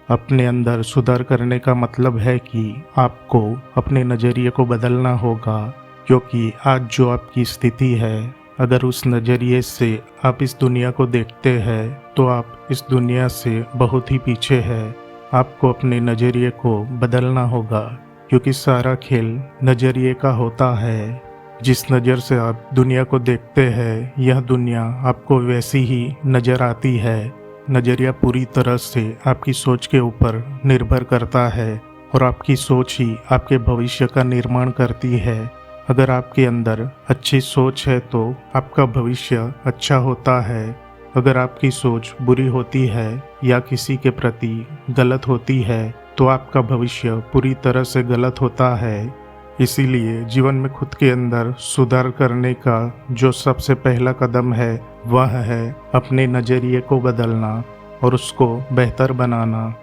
अपने अंदर सुधार करने का मतलब है कि आपको अपने नज़रिए को बदलना होगा, क्योंकि आज जो आपकी स्थिति है, अगर उस नज़रिए से आप इस दुनिया को देखते हैं तो आप इस दुनिया से बहुत ही पीछे हैं। आपको अपने नज़रिए को बदलना होगा, क्योंकि सारा खेल नज़रिए का होता है। जिस नज़र से आप दुनिया को देखते हैं, यह दुनिया आपको वैसी ही नज़र आती है। नज़रिया पूरी तरह से आपकी सोच के ऊपर निर्भर करता है और आपकी सोच ही आपके भविष्य का निर्माण करती है। अगर आपके अंदर अच्छी सोच है तो आपका भविष्य अच्छा होता है। अगर आपकी सोच बुरी होती है या किसी के प्रति गलत होती है तो आपका भविष्य पूरी तरह से गलत होता है। इसीलिए जीवन में खुद के अंदर सुधार करने का जो सबसे पहला कदम है वह है अपने नज़रिए को बदलना और उसको बेहतर बनाना।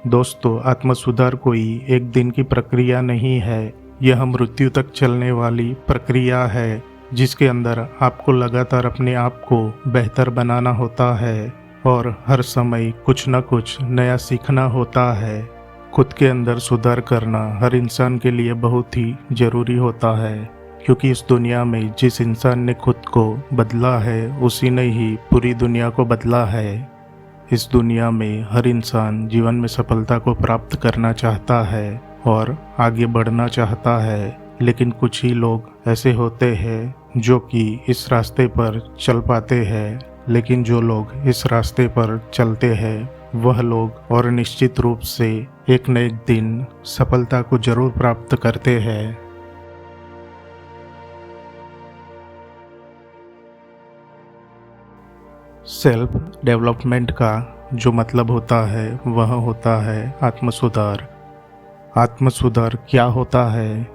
दोस्तों, आत्म सुधार कोई एक दिन की प्रक्रिया नहीं है, यह मृत्यु तक चलने वाली प्रक्रिया है, जिसके अंदर आपको लगातार अपने आप को बेहतर बनाना होता है और हर समय कुछ न कुछ नया सीखना होता है। खुद के अंदर सुधार करना हर इंसान के लिए बहुत ही ज़रूरी होता है, क्योंकि इस दुनिया में जिस इंसान ने खुद को बदला है उसी ने ही पूरी दुनिया को बदला है। इस दुनिया में हर इंसान जीवन में सफलता को प्राप्त करना चाहता है और आगे बढ़ना चाहता है, लेकिन कुछ ही लोग ऐसे होते हैं जो कि इस रास्ते पर चल पाते हैं। लेकिन जो लोग इस रास्ते पर चलते हैं वह लोग और निश्चित रूप से एक न एक दिन सफलता को जरूर प्राप्त करते हैं। सेल्फ डेवलपमेंट का जो मतलब होता है वह होता है आत्म सुधार। आत्म सुधार क्या होता है?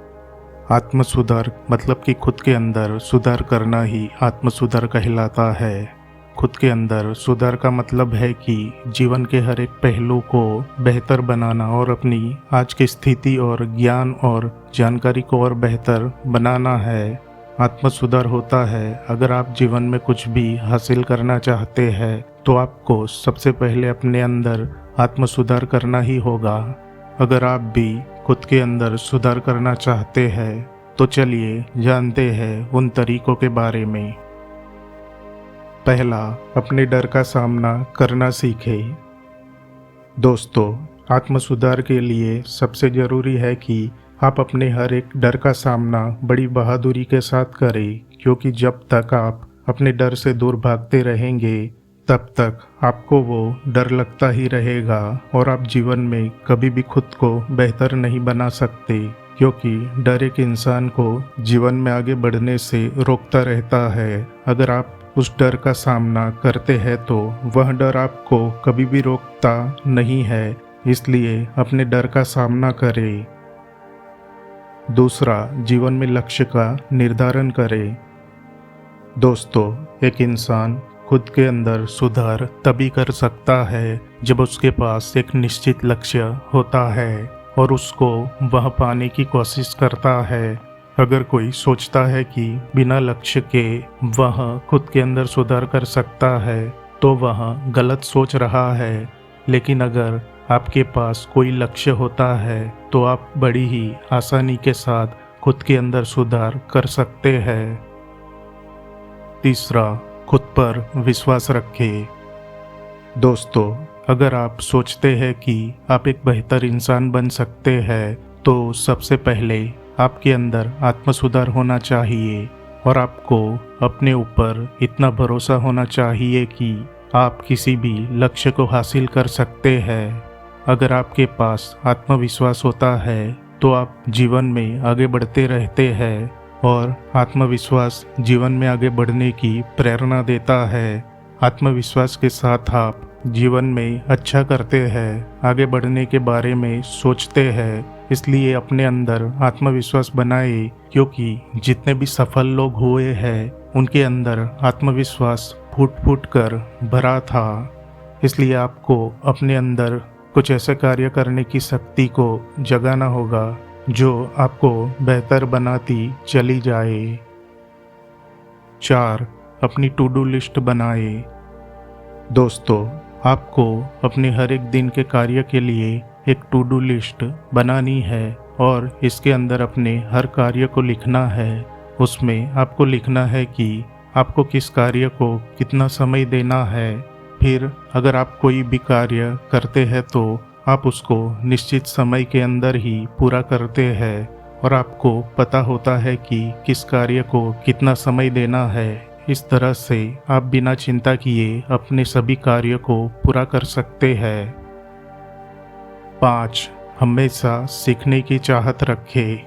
आत्म सुधार मतलब कि खुद के अंदर सुधार करना ही आत्म सुधार कहलाता है। खुद के अंदर सुधार का मतलब है कि जीवन के हर एक पहलू को बेहतर बनाना और अपनी आज की स्थिति और ज्ञान और जानकारी को और बेहतर बनाना है। आत्म सुधार होता है अगर आप जीवन में कुछ भी हासिल करना चाहते हैं तो आपको सबसे पहले अपने अंदर आत्म सुधार करना ही होगा। अगर आप भी खुद के अंदर सुधार करना चाहते हैं तो चलिए जानते हैं उन तरीकों के बारे में। पहला, अपने डर का सामना करना सीखें। दोस्तों, आत्म सुधार के लिए सबसे ज़रूरी है कि आप अपने हर एक डर का सामना बड़ी बहादुरी के साथ करें, क्योंकि जब तक आप अपने डर से दूर भागते रहेंगे तब तक आपको वो डर लगता ही रहेगा और आप जीवन में कभी भी खुद को बेहतर नहीं बना सकते, क्योंकि डर एक इंसान को जीवन में आगे बढ़ने से रोकता रहता है। अगर आप उस डर का सामना करते हैं तो वह डर आपको कभी भी रोकता नहीं है, इसलिए अपने डर का सामना करें। दूसरा, जीवन में लक्ष्य का निर्धारण करें। दोस्तों, एक इंसान खुद के अंदर सुधार तभी कर सकता है जब उसके पास एक निश्चित लक्ष्य होता है और उसको वह पाने की कोशिश करता है। अगर कोई सोचता है कि बिना लक्ष्य के वह खुद के अंदर सुधार कर सकता है तो वह गलत सोच रहा है। लेकिन अगर आपके पास कोई लक्ष्य होता है तो आप बड़ी ही आसानी के साथ खुद के अंदर सुधार कर सकते हैं। तीसरा, खुद पर विश्वास रखें। दोस्तों, अगर आप सोचते हैं कि आप एक बेहतर इंसान बन सकते हैं तो सबसे पहले आपके अंदर आत्म सुधार होना चाहिए और आपको अपने ऊपर इतना भरोसा होना चाहिए कि आप किसी भी लक्ष्य को हासिल कर सकते हैं। अगर आपके पास आत्मविश्वास होता है तो आप जीवन में आगे बढ़ते रहते हैं और आत्मविश्वास जीवन में आगे बढ़ने की प्रेरणा देता है। आत्मविश्वास के साथ आप जीवन में अच्छा करते हैं, आगे बढ़ने के बारे में सोचते हैं। इसलिए अपने अंदर आत्मविश्वास बनाए, क्योंकि जितने भी सफल लोग हुए हैं उनके अंदर आत्मविश्वास फूट फूट कर भरा था। इसलिए आपको अपने अंदर कुछ ऐसे कार्य करने की शक्ति को जगाना होगा जो आपको बेहतर बनाती चली जाए। 4, अपनी टू डू लिस्ट बनाए। दोस्तों, आपको अपने हर एक दिन के कार्य के लिए एक टू डू लिस्ट बनानी है और इसके अंदर अपने हर कार्य को लिखना है। उसमें आपको लिखना है कि आपको किस कार्य को कितना समय देना है। फिर अगर आप कोई भी कार्य करते हैं तो आप उसको निश्चित समय के अंदर ही पूरा करते हैं और आपको पता होता है कि किस कार्य को कितना समय देना है। इस तरह से आप बिना चिंता किए अपने सभी कार्यों को पूरा कर सकते हैं। 5. हमेशा सीखने की चाहत रखें।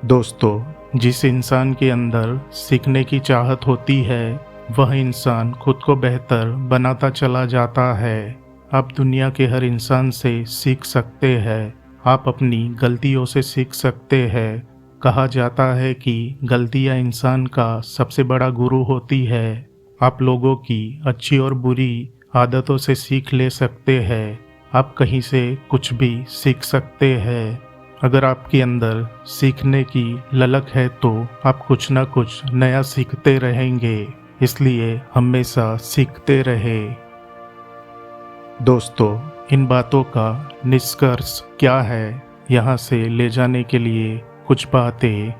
दोस्तों, जिस इंसान के अंदर सीखने की चाहत होती है वह इंसान खुद को बेहतर बनाता चला जाता है। आप दुनिया के हर इंसान से सीख सकते हैं। आप अपनी गलतियों से सीख सकते हैं। कहा जाता है कि गलतियां इंसान का सबसे बड़ा गुरु होती है। आप लोगों की अच्छी और बुरी आदतों से सीख ले सकते हैं। आप कहीं से कुछ भी सीख सकते हैं। अगर आपके अंदर सीखने की ललक है तो आप कुछ ना कुछ नया सीखते रहेंगे, इसलिए हमेशा सीखते रहे। दोस्तों, इन बातों का निष्कर्ष क्या है, यहाँ से ले जाने के लिए कुछ बातें।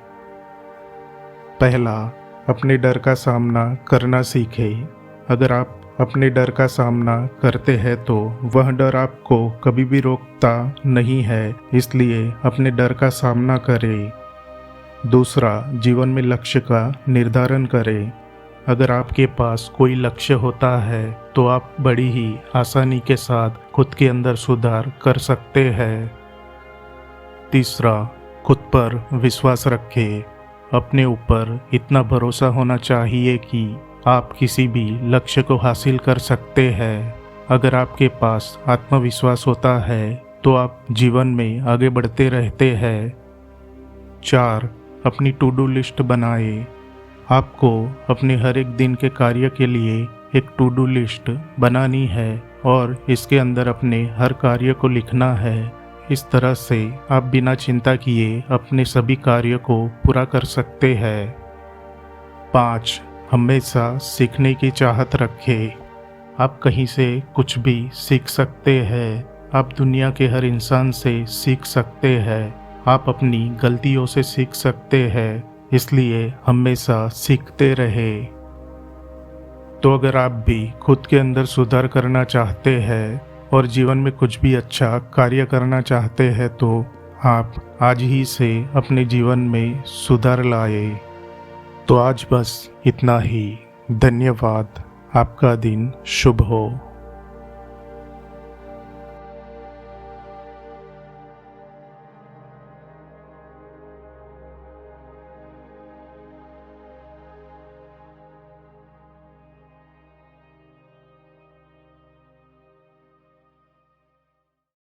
पहला, अपने डर का सामना करना सीखें। अगर आप अपने डर का सामना करते हैं तो वह डर आपको कभी भी रोकता नहीं है, इसलिए अपने डर का सामना करें। दूसरा, जीवन में लक्ष्य का निर्धारण करें। अगर आपके पास कोई लक्ष्य होता है तो आप बड़ी ही आसानी के साथ खुद के अंदर सुधार कर सकते हैं। तीसरा, खुद पर विश्वास रखें। अपने ऊपर इतना भरोसा होना चाहिए कि आप किसी भी लक्ष्य को हासिल कर सकते हैं। अगर आपके पास आत्मविश्वास होता है तो आप जीवन में आगे बढ़ते रहते हैं। 4. अपनी टू डू लिस्ट बनाएं। आपको अपने हर एक दिन के कार्य के लिए एक टू डू लिस्ट बनानी है और इसके अंदर अपने हर कार्य को लिखना है। इस तरह से आप बिना चिंता किए अपने सभी कार्यों को पूरा कर सकते हैं। 5. हमेशा सीखने की चाहत रखें। आप कहीं से कुछ भी सीख सकते हैं। आप दुनिया के हर इंसान से सीख सकते हैं। आप अपनी गलतियों से सीख सकते हैं, इसलिए हमेशा सीखते रहे। तो अगर आप भी खुद के अंदर सुधार करना चाहते हैं और जीवन में कुछ भी अच्छा कार्य करना चाहते हैं तो आप आज ही से अपने जीवन में सुधार लाए। तो आज बस इतना ही। धन्यवाद। आपका दिन शुभ हो।